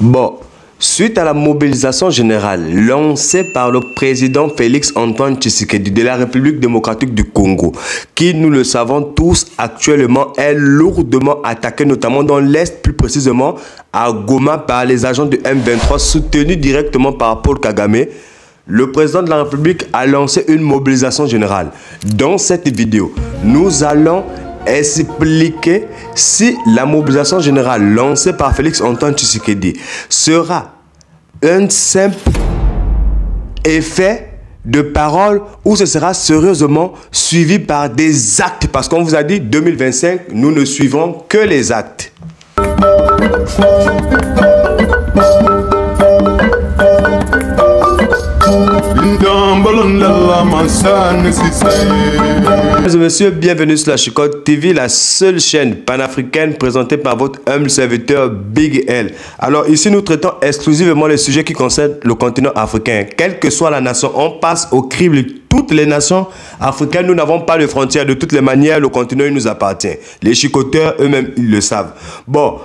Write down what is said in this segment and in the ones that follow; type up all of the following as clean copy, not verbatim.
Bon, suite à la mobilisation générale lancée par le président Félix Antoine Tshisekedi de la République démocratique du Congo, qui, nous le savons tous, actuellement est lourdement attaqué, notamment dans l'Est, plus précisément à Goma, par les agents de M23 soutenus directement par Paul Kagame, le président de la République a lancé une mobilisation générale. Dans cette vidéo, nous allons expliquer si la mobilisation générale lancée par Félix Antoine Tshisekedi sera un simple effet de parole ou ce sera sérieusement suivi par des actes. Parce qu'on vous a dit 2025, nous ne suivrons que les actes. Mesdames et messieurs, bienvenue sur la Chicotte TV, la seule chaîne panafricaine présentée par votre humble serviteur Big L. Alors ici, nous traitons exclusivement les sujets qui concernent le continent africain. Quelle que soit la nation, on passe au crible toutes les nations africaines. Nous n'avons pas de frontières. De toutes les manières, le continent il nous appartient. Les chicoteurs eux-mêmes, ils le savent. Bon,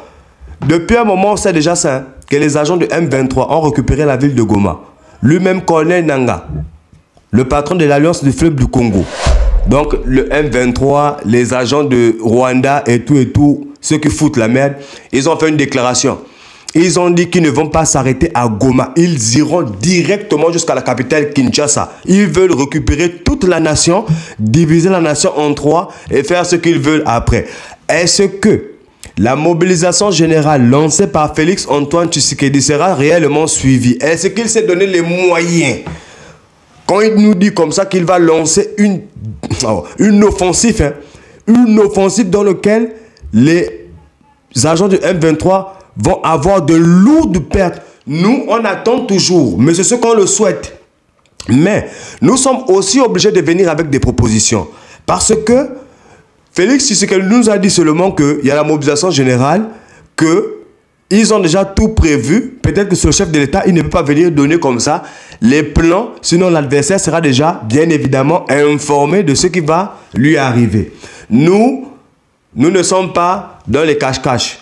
depuis un moment, on sait déjà ça, hein, que les agents de M23 ont récupéré la ville de Goma. Lui-même, Colonel Nanga, le patron de l'Alliance du fleuve du Congo. Donc, le M23, les agents de Rwanda et tout, ceux qui foutent la merde, ils ont fait une déclaration. Ils ont dit qu'ils ne vont pas s'arrêter à Goma. Ils iront directement jusqu'à la capitale Kinshasa. Ils veulent récupérer toute la nation, diviser la nation en trois et faire ce qu'ils veulent après. Est-ce que la mobilisation générale lancée par Félix Antoine Tshisekedi sera réellement suivie? Est-ce qu'il s'est donné les moyens? Quand il nous dit comme ça qu'il va lancer une offensive, hein, une offensive dans laquelle les agents de M23 vont avoir de lourdes pertes. Nous, on attend toujours, mais c'est ce qu'on le souhaite. Mais nous sommes aussi obligés de venir avec des propositions. Parce que Félix Tshisekedi nous a dit seulement qu'il y a la mobilisation générale, qu'ils ont déjà tout prévu. Peut-être que le chef de l'État, il ne peut pas venir donner comme ça les plans, sinon l'adversaire sera déjà bien évidemment informé de ce qui va lui arriver. Nous ne sommes pas dans les cache-cache.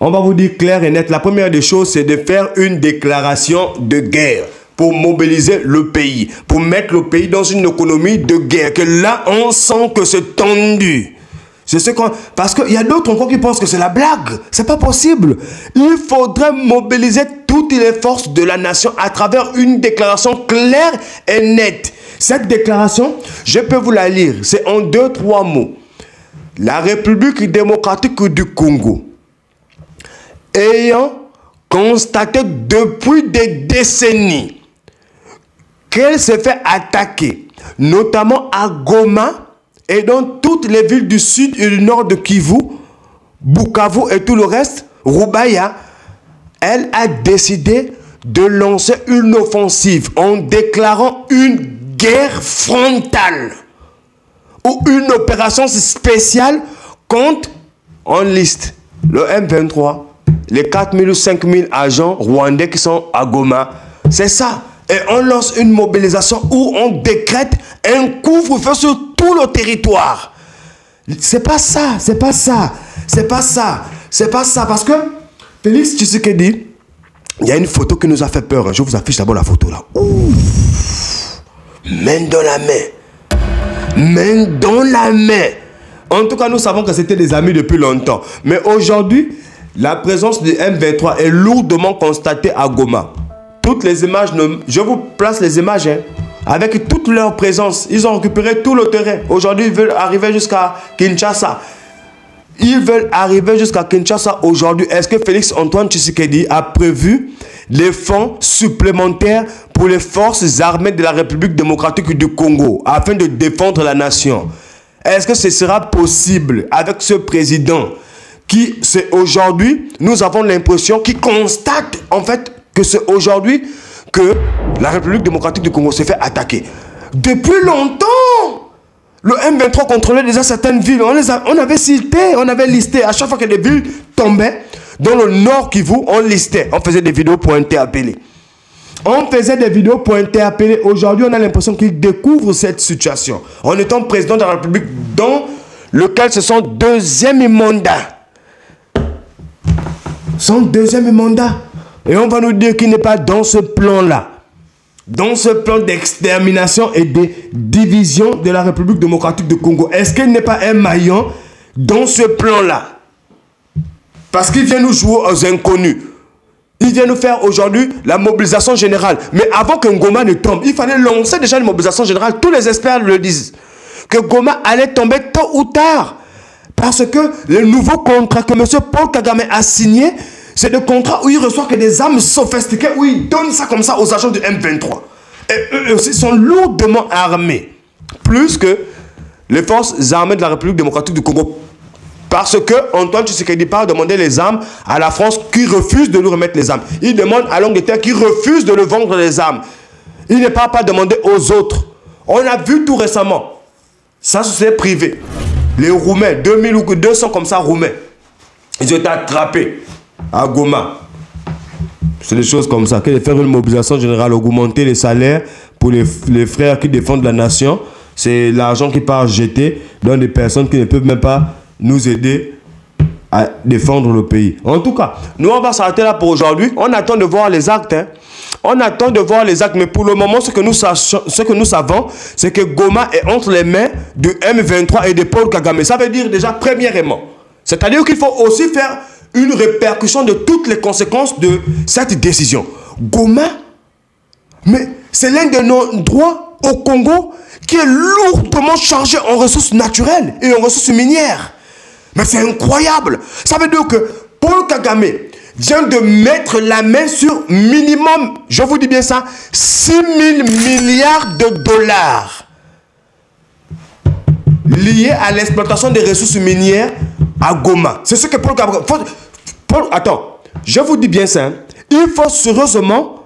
On va vous dire clair et net. La première des choses, c'est de faire une déclaration de guerre pour mobiliser le pays, pour mettre le pays dans une économie de guerre. Que là, on sent que c'est tendu. C'est ce qu'on... Parce qu'il y a d'autres encore qui pensent que c'est la blague. C'est pas possible. Il faudrait mobiliser toutes les forces de la nation à travers une déclaration claire et nette. Cette déclaration, je peux vous la lire. C'est en 2-3 mots. La République démocratique du Congo, ayant constaté depuis des décennies qu'elle s'est fait attaquer, notamment à Goma et dans toutes les villes du sud et du nord de Kivu, Bukavu et tout le reste, Rubaya, elle a décidé de lancer une offensive en déclarant une guerre frontale ou une opération spéciale contre, en liste, le M23, les 4000 ou 5000 agents rwandais qui sont à Goma. C'est ça. Et on lance une mobilisation où on décrète un couvre-feu sur tout le territoire. C'est pas ça, c'est pas ça, c'est pas ça, c'est pas ça. Parce que Félix Tshisekedi, il y a une photo qui nous a fait peur. Je vous affiche d'abord la photo là. Ouf. Main dans la main. Main dans la main. En tout cas, nous savons que c'était des amis depuis longtemps. Mais aujourd'hui, la présence de M23 est lourdement constatée à Goma. Toutes les images, je vous place les images, hein, avec toute leur présence. Ils ont récupéré tout le terrain. Aujourd'hui, ils veulent arriver jusqu'à Kinshasa. Ils veulent arriver jusqu'à Kinshasa aujourd'hui. Est-ce que Félix Antoine Tshisekedi a prévu les fonds supplémentaires pour les forces armées de la République démocratique du Congo afin de défendre la nation? Est-ce que ce sera possible avec ce président qui, c'est aujourd'hui, nous avons l'impression, qui constate en fait que c'est aujourd'hui que la République démocratique du Congo s'est fait attaquer. Depuis longtemps, le M23 contrôlait déjà certaines villes. On avait cité, on avait listé. À chaque fois que des villes tombaient, dans le nord Kivu, on listait. On faisait des vidéos pour interpeller. On faisait des vidéos pour interpeller. Aujourd'hui, on a l'impression qu'ils découvrent cette situation. En étant président de la République, dans lequel c'est son deuxième mandat. Son deuxième mandat. Et on va nous dire qu'il n'est pas dans ce plan-là. Dans ce plan d'extermination et de division de la République démocratique du Congo. Est-ce qu'il n'est pas un maillon dans ce plan-là? Parce qu'il vient nous jouer aux inconnus. Il vient nous faire aujourd'hui la mobilisation générale. Mais avant que Goma ne tombe, il fallait lancer déjà une mobilisation générale. Tous les experts le disent. Que Goma allait tomber tôt ou tard. Parce que le nouveau contrat que M. Paul Kagame a signé, c'est le contrat où il reçoit que des armes sophistiquées, où il donne ça comme ça aux agents du M23. Et eux aussi sont lourdement armés. Plus que les forces armées de la République démocratique du Congo. Parce que Antoine Tshisekedi part demander les armes à la France qui refuse de lui remettre les armes. Il demande à l'Angleterre qui refuse de lui vendre les armes. Il n'est pas demander aux autres. On a vu tout récemment. Ça, c'est privé. Les Roumains, 2000 ou 200 comme ça, Roumains. Ils ont été attrapés à Goma. C'est des choses comme ça. Que de faire une mobilisation générale, augmenter les salaires pour les frères qui défendent la nation. C'est l'argent qui part jeter dans des personnes qui ne peuvent même pas nous aider à défendre le pays. En tout cas, nous on va s'arrêter là pour aujourd'hui. On attend de voir les actes. Hein. On attend de voir les actes. Mais pour le moment, ce que nous savons, c'est que Goma est entre les mains du M23 et de Paul Kagame. Ça veut dire déjà premièrement. C'est-à-dire qu'il faut aussi faire une répercussion de toutes les conséquences de cette décision. Goma, mais c'est l'un de nos droits au Congo qui est lourdement chargé en ressources naturelles et en ressources minières. Mais c'est incroyable. Ça veut dire que Paul Kagame vient de mettre la main sur minimum, je vous dis bien ça, 6 000 milliards de dollars liés à l'exploitation des ressources minières à Goma. C'est ce que Paul Kagame... Attends, je vous dis bien ça. Hein. Il faut sérieusement,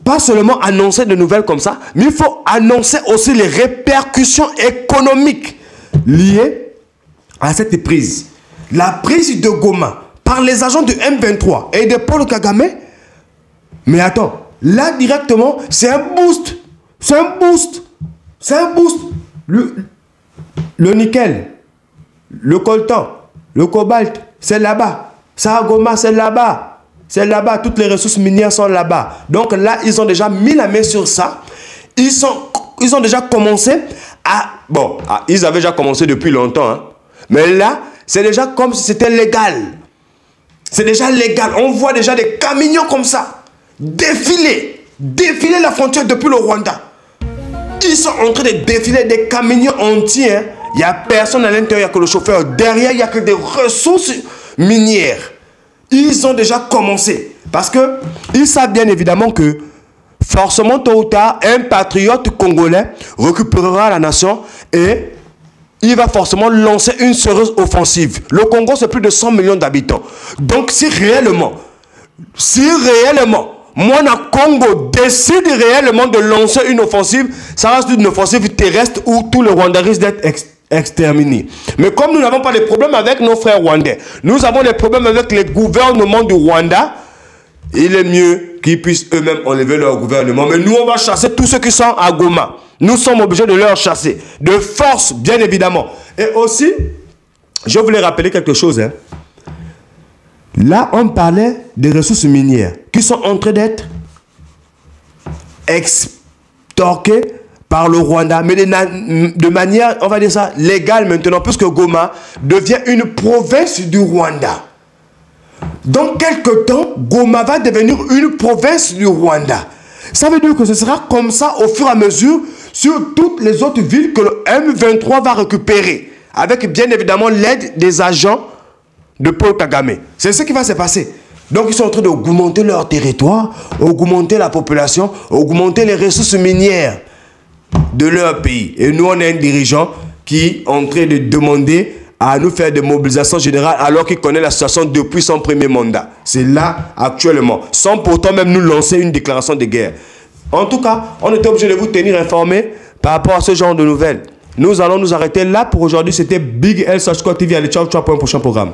pas seulement annoncer de nouvelles comme ça, mais il faut annoncer aussi les répercussions économiques liées à cette prise. La prise de Goma par les agents de M23 et de Paul Kagame. Mais attends, là directement, c'est un boost. C'est un boost. C'est un boost. Le nickel, le coltan, le cobalt, c'est là-bas. Ça à Goma, c'est là-bas. C'est là-bas. Toutes les ressources minières sont là-bas. Donc là, ils ont déjà mis la main sur ça. Ils ont déjà commencé à... Bon, ils avaient déjà commencé depuis longtemps. Hein. Mais là, c'est déjà comme si c'était légal. C'est déjà légal. On voit déjà des camions comme ça défiler la frontière depuis le Rwanda. Ils sont en train de défiler des camions entiers. Hein. Il n'y a personne à l'intérieur, il n'y a que le chauffeur. Derrière, il n'y a que des ressources minières. Ils ont déjà commencé. Parce qu'ils savent bien évidemment que forcément, tôt ou tard, un patriote congolais récupérera la nation et il va forcément lancer une sérieuse offensive. Le Congo, c'est plus de 100 millions d'habitants. Donc, si réellement, Mwana Congo décide réellement de lancer une offensive, ça reste une offensive terrestre où tous les Rwandais risquent d'être exterminés. Mais comme nous n'avons pas de problème avec nos frères rwandais, nous avons des problèmes avec les gouvernements du Rwanda, il est mieux qu'ils puissent eux-mêmes enlever leur gouvernement. Mais nous, on va chasser tous ceux qui sont à Goma. Nous sommes obligés de leur chasser. De force, bien évidemment. Et aussi, je voulais rappeler quelque chose. Hein. Là, on parlait des ressources minières qui sont en train d'être extorquées par le Rwanda, mais de manière, on va dire ça, légale maintenant, puisque Goma devient une province du Rwanda. Dans quelques temps, Goma va devenir une province du Rwanda. Ça veut dire que ce sera comme ça au fur et à mesure sur toutes les autres villes que le M23 va récupérer. Avec bien évidemment l'aide des agents de Paul Kagame. C'est ce qui va se passer. Donc ils sont en train d'augmenter leur territoire, augmenter la population, augmenter les ressources minières de leur pays. Et nous, on est un dirigeant qui est en train de demander à nous faire des mobilisations générales alors qu'il connaît la situation depuis son premier mandat. C'est là actuellement, sans pourtant même nous lancer une déclaration de guerre. En tout cas, on était obligé de vous tenir informés par rapport à ce genre de nouvelles. Nous allons nous arrêter là pour aujourd'hui. C'était Big L Sachko TV. Allez, ciao, ciao pour un prochain programme.